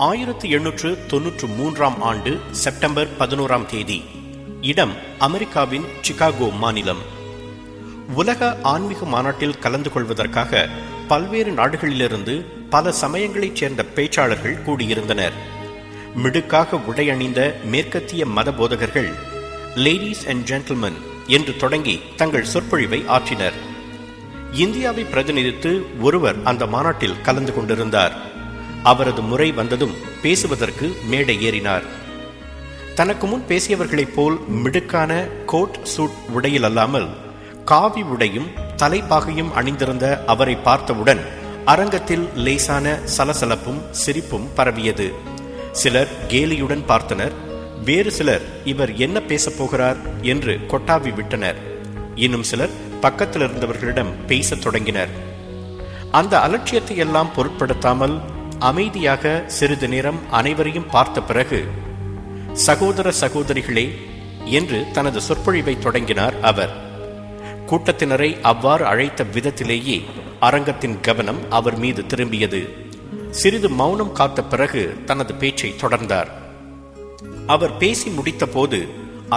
1893 September 11 இடம் அமெரிக்காவின் Chicago மாநிலம். உலக ஆன்மீக மாநாட்டில் கலந்து கொள்வதற்காக பல்வேறு நாடுகளிலிருந்து பல சமயங்களைச் சேர்ந்த பேச்சாளர்கள் கூடியிருந்தனர். மிடுக்காக உடையணிந்த மேற்கத்திய மத போதகர்கள் லேடிஸ் அண்ட் ஜென்டில்மன் என்று தொடங்கி தங்கள் சொற்பொழிவை ஆற்றினர். இந்தியாவை பிரதிநிதித்து ஒருவர் அந்த மாநாட்டில் கலந்து கொண்டிருந்தார். அவரது முறை வந்ததும் பேசுவதற்கு மேடை ஏறினார். தனக்கு முன் பேசியவர்களைப் போல் மிடுக்கான கோட் சூட் உடையில் அல்லாமல் காவி உடையும் தலைப்பாகையும் அணிந்திருந்த அவரை பார்த்தவுடன் அரங்கத்தில் லேசான சலசலப்பும் சிரிப்பும் பரவியது. சிலர் கேலியுடன் பார்த்தனர். வேறு சிலர் இவர் என்ன பேசப் போகிறார் என்று கொட்டாவி விட்டனர். இன்னும் சிலர் பக்கத்தில் இருந்தவர்களிடம் பேசத் தொடங்கினர். அந்த அலட்சியத்தை எல்லாம் பொருட்படுத்தாமல் அமைதியாக சிறிது நேரம் அனைவரையும் பார்த்த பிறகு, சகோதர சகோதரிகளே என்று தனது சொற்பொழிவை தொடங்கினார் அவர். கூட்டத்தினரை அவ்வாறு அழைத்த விதத்திலேயே அரங்கத்தின் கவனம் அவர் மீது திரும்பியது. சிறிது மௌனம் காத்த பிறகு தனது பேச்சை தொடர்ந்தார். அவர் பேசி முடித்த போது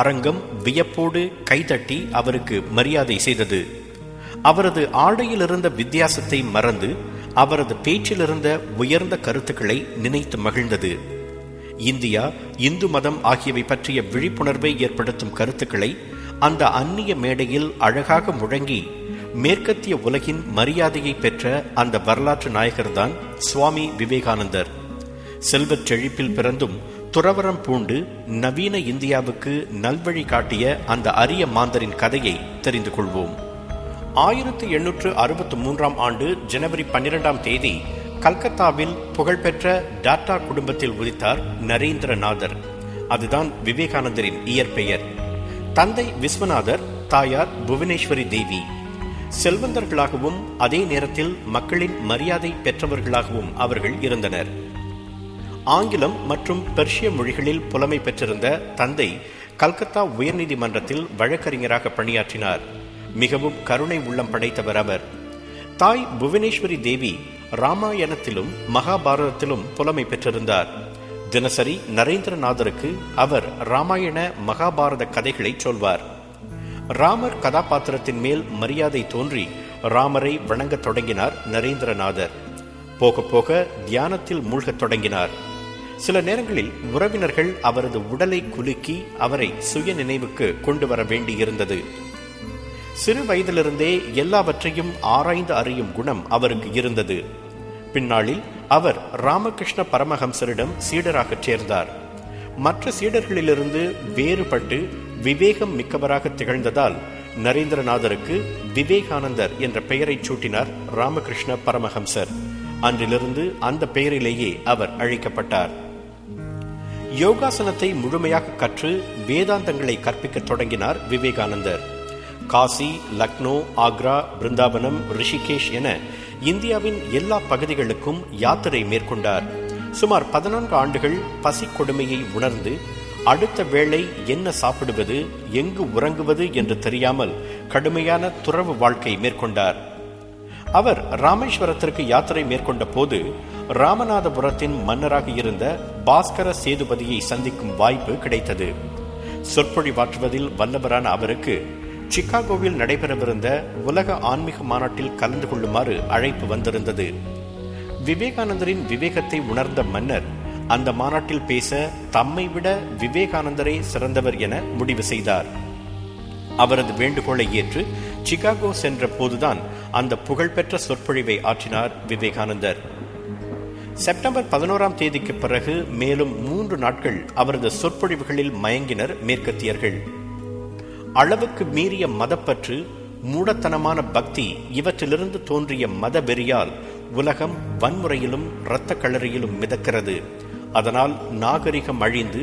அரங்கம் வியப்போடு கைதட்டி அவருக்கு மரியாதை செய்தது. அவரது ஆடையில் இருந்த வித்தியாசத்தை மறந்து அவரது பேச்சில் இருந்த உயர்ந்த கருத்துக்களை நினைத்து மகிழ்ந்தது. இந்தியா, இந்து மதம் ஆகியவை பற்றிய விழிப்புணர்வை ஏற்படுத்தும் கருத்துக்களை அந்த அந்நிய மேடையில் அழகாக முழங்கி மேற்கத்திய உலகின் மரியாதையை பெற்ற அந்த வரலாற்று நாயகர்தான் சுவாமி விவேகானந்தர். செல்வச் செழிப்பில் பிறந்தும் துறவரம் பூண்டு நவீன இந்தியாவுக்கு நல்வழி காட்டிய அந்த அரிய மாந்தரின் கதையை தெரிந்து கொள்வோம். 1863 ஜனவரி 12 கல்கத்தாவில் புகழ்பெற்ற டாட்டா குடும்பத்தில் உதித்தார் நரேந்திரநாதர். அதுதான் விவேகானந்தரின் இயற்பெயர். தந்தை விஸ்வநாதர், தாயார் புவனேஸ்வரி தேவி. செல்வந்தர்களாகவும் அதே நேரத்தில் மக்களின் மரியாதை பெற்றவர்களாகவும் அவர்கள் இருந்தனர். ஆங்கிலம் மற்றும் பெர்ஷிய மொழிகளில் புலமை பெற்றிருந்த தந்தை கல்கத்தா உயர்நீதிமன்றத்தில் வழக்கறிஞராக பணியாற்றினார். மிகவும் கருணை உள்ளம் படைத்தவர் அவர். தாய் புவனேஸ்வரி தேவி ராமாயணத்திலும் மகாபாரதத்திலும் புலமை பெற்றிருந்தார். தினசரி நரேந்திரநாதருக்கு அவர் ராமாயண மகாபாரத கதைகளை சொல்வார். ராமர் கதாபாத்திரத்தின் மேல் மரியாதை தோன்றி ராமரை வணங்கத் தொடங்கினார் நரேந்திரநாதர். போக போக தியானத்தில் மூழ்கத் தொடங்கினார். சில நேரங்களில் உறவினர்கள் அவரது உடலை குலுக்கி அவரை சுய நினைவுக்கு கொண்டு வர வேண்டியிருந்தது. சிறு வயதிலிருந்தே எல்லாவற்றையும் ஆராய்ந்து அறியும் குணம் அவருக்கு இருந்தது. பின்னாளில் அவர் ராமகிருஷ்ண பரமஹம்சரிடம் சீடராகச் சேர்ந்தார். மற்ற சீடர்களிலிருந்து வேறுபட்டு விவேகம் மிக்கவராக திகழ்ந்ததால் நரேந்திரநாதருக்கு விவேகானந்தர் என்ற பெயரை சூட்டினார் ராமகிருஷ்ண பரமஹம்சர். அன்றிலிருந்து அந்த பெயரிலேயே அவர் அழைக்கப்பட்டார். யோகாசனத்தை முழுமையாக கற்று வேதாந்தங்களை கற்பிக்க தொடங்கினார் விவேகானந்தர். காசி, லக்னோ, ஆக்ரா, பிருந்தாவனம், ரிஷிகேஷ் என இந்தியாவின் எல்லா பகுதிகளுக்கும் யாத்திரை மேற்கொண்டார். சுமார் 14 ஆண்டுகள் பசி கொடுமையை உணர்ந்து அடுத்த வேளை என்ன சாப்பிடுவது, எங்கு உறங்குவது என்று தெரியாமல் கடுமையான துறவு வாழ்க்கை மேற்கொண்டார். அவர் ராமேஸ்வரத்திற்கு யாத்திரை மேற்கொண்ட போது ராமநாதபுரத்தின் மன்னராக இருந்த பாஸ்கர சேதுபதியை சந்திக்கும் வாய்ப்பு கிடைத்தது. சொற்பொழிவாற்றுவதில் வல்லவரான அவருக்கு சிகாகோவில் நடைபெறவிருந்த உலக ஆன்மீக மாநாட்டில் கலந்து கொள்ளுமாறு அழைப்பு வந்திருந்தது. விவேகானந்தரின் விவேகத்தை உணர்ந்த மன்னர் அந்த மாநாட்டில் பேச தம்மை விட விவேகானந்தரே சிறந்தவர் என முடிவு செய்தார். அவரது வேண்டுகோளை ஏற்று சிகாகோ சென்ற போதுதான் அந்த புகழ்பெற்ற சொற்பொழிவை ஆற்றினார் விவேகானந்தர். செப்டம்பர் 11 பிறகு மேலும் 3 நாட்கள் அவரது சொற்பொழிவுகளில் மயங்கினர் மேற்கத்தியர்கள். அளவுக்கு மீறிய மதப்பற்று, மூடத்தனமான பக்தி இவற்றிலிருந்து தோன்றிய மத வெறியால் உலகம் வன்முறையிலும் இரத்த களரியிலும் மிதக்கிறது. அதனால் நாகரிகம் அழிந்து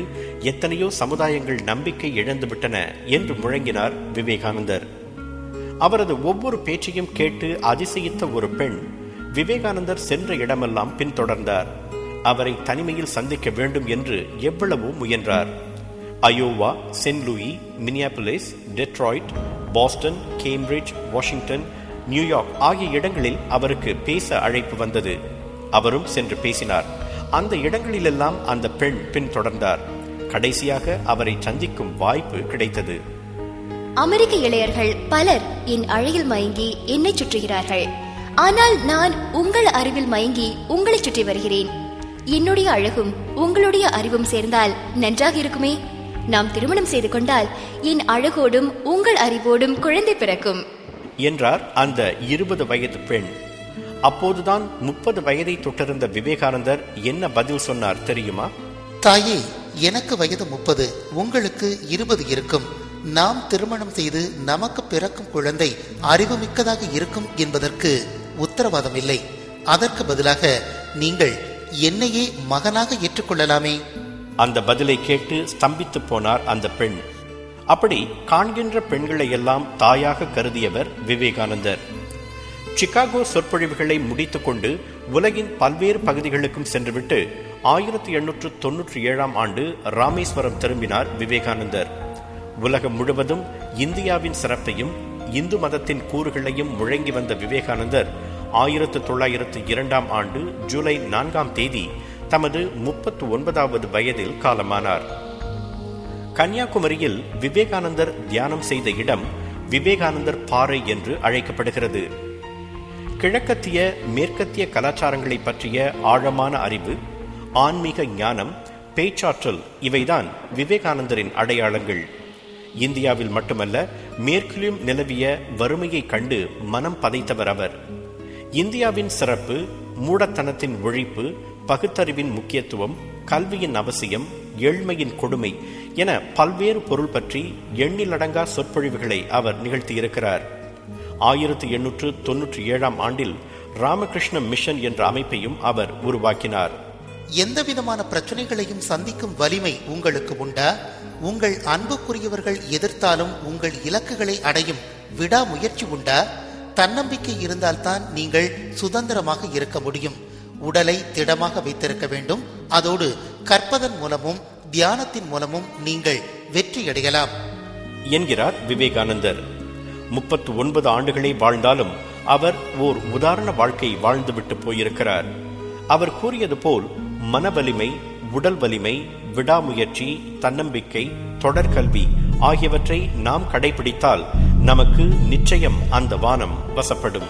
எத்தனையோ சமுதாயங்கள் நம்பிக்கை இழந்துவிட்டன என்று முழங்கினார் விவேகானந்தர். அவரது ஒவ்வொரு பேச்சையும் கேட்டு அதிசயித்த ஒரு பெண் விவேகானந்தர் சென்ற இடமெல்லாம் பின்தொடர்ந்தார். அவரை தனிமையில் சந்திக்க வேண்டும் என்று எவ்வளவோ முயன்றார். Iowa, Saint Louis, Minneapolis, Detroit, Boston, Cambridge, Washington, New York ஆகிய இடங்களில் அவருக்கு பேச அழைப்பு வந்தது. அவரும் சென்று பேசினார். அந்த இடங்களிலெல்லாம் அந்த பெண் பின்தொடர்ந்தார். கடைசியாக அவரை சந்திக்கும் வாய்ப்பு கிடைத்தது. அமெரிக்க இளையர்கள் பலர் என் அழகில் மயங்கி என்னை சுற்றுகிறார்கள். ஆனால் நான் உங்கள் அறிவில் மயங்கி உங்களை சுற்றி வருகிறேன். என்னுடைய அழகும் உங்களுடைய அறிவும் சேர்ந்தால் நன்றாக இருக்குமே. நாம் திருமணம் செய்து கொண்டால் என் அழகோடும் உங்கள் அறிவோடும் குழந்தை பிறக்கும் என்றார் அந்த 20 வயது பெண். அப்போதுதான் 30 வயதை தொட்டிருந்த விவேகானந்தர் என்ன பதில் சொன்னார் தெரியுமா? தாயே, எனக்கு வயது 30, உங்களுக்கு 20 இருக்கும். நாம் திருமணம் செய்து நமக்கு பிறக்கும் குழந்தை அறிவுமிக்கதாக இருக்கும் என்பதற்கு உத்தரவாதம் இல்லை. அதற்கு பதிலாக நீங்கள் என்னையே மகனாக ஏற்றுக்கொள்ளலாமே. அந்த பதிலை கேட்டு ஸ்தம்பித்து போனார் அந்த பெண். அப்படி காண்கின்ற பெண்களை எல்லாம் தாயாக கருதியவர் விவேகானந்தர். சிகாகோ சொற்பொழிவுகளை முடித்துக் கொண்டு உலகின் பல்வேறு பகுதிகளுக்கும் சென்றுவிட்டு 1897 ஆண்டு ராமேஸ்வரம் திரும்பினார் விவேகானந்தர். உலகம் முழுவதும் இந்தியாவின் சிறப்பையும் இந்து மதத்தின் கூறுகளையும் முழங்கி வந்த விவேகானந்தர் 1902 ஆண்டு ஜூலை 4 தமது 39வது வயதில் காலமானார். கன்னியாகுமரியில் விவேகானந்தர் தியானம் செய்த இடம் விவேகானந்தர் பாறை என்று அழைக்கப்படுகிறது. கிழக்கத்திய மேற்கத்திய கலாச்சாரங்களை பற்றிய ஆழமான அறிவு, ஆன்மீக ஞானம், பேச்சாற்றல் இவைதான் விவேகானந்தரின் அடையாளங்கள். இந்தியாவில் மட்டுமல்ல, மேற்கிலும் நிலவிய வறுமையை கண்டு மனம் பதைத்தவர் அவர். இந்தியாவின் சிறப்பு, மூடத்தனத்தின் ஒழிப்பு, பகுத்தறிவின் முக்கியத்துவம், கல்வியின் அவசியம், ஏழ்மையின் கொடுமை என பல்வேறு பொருள் பற்றி எண்ணிலடங்கா சொற்பொழிவுகளை அவர் நிகழ்த்தியிருக்கிறார். 1897 ஆண்டில் ராமகிருஷ்ண மிஷன் என்ற அமைப்பையும் அவர் உருவாக்கினார். எந்தவிதமான பிரச்சனைகளையும் சந்திக்கும் வலிமை உங்களுக்கு உண்டா? உங்கள் அன்புக்குரியவர்கள் எதிர்த்தாலும் உங்கள் இலக்குகளை அடையும் விடாமுயற்சி உண்டா? தன்னம்பிக்கை இருந்தால்தான் நீங்கள் சுதந்திரமாக இருக்க முடியும். உடலை திடமாக வைத்திருக்க வேண்டும். அதோடு கற்பதன் மூலமும் தியானத்தின் மூலமும் நீங்கள் வெற்றியடையலாம் என்கிறார் விவேகானந்தர். 39 ஆண்டுகளை வாழ்ந்தாலும் அவர் ஓர் உதாரண வாழ்க்கை வாழ்ந்துவிட்டு போயிருக்கிறார். அவர் கூறியது போல் மனவலிமை, உடல் வலிமை, விடாமுயற்சி, தன்னம்பிக்கை, தொடர்கல்வி ஆகியவற்றை நாம் கடைபிடித்தால் நமக்கு நிச்சயம் அந்த வானம் வசப்படும்.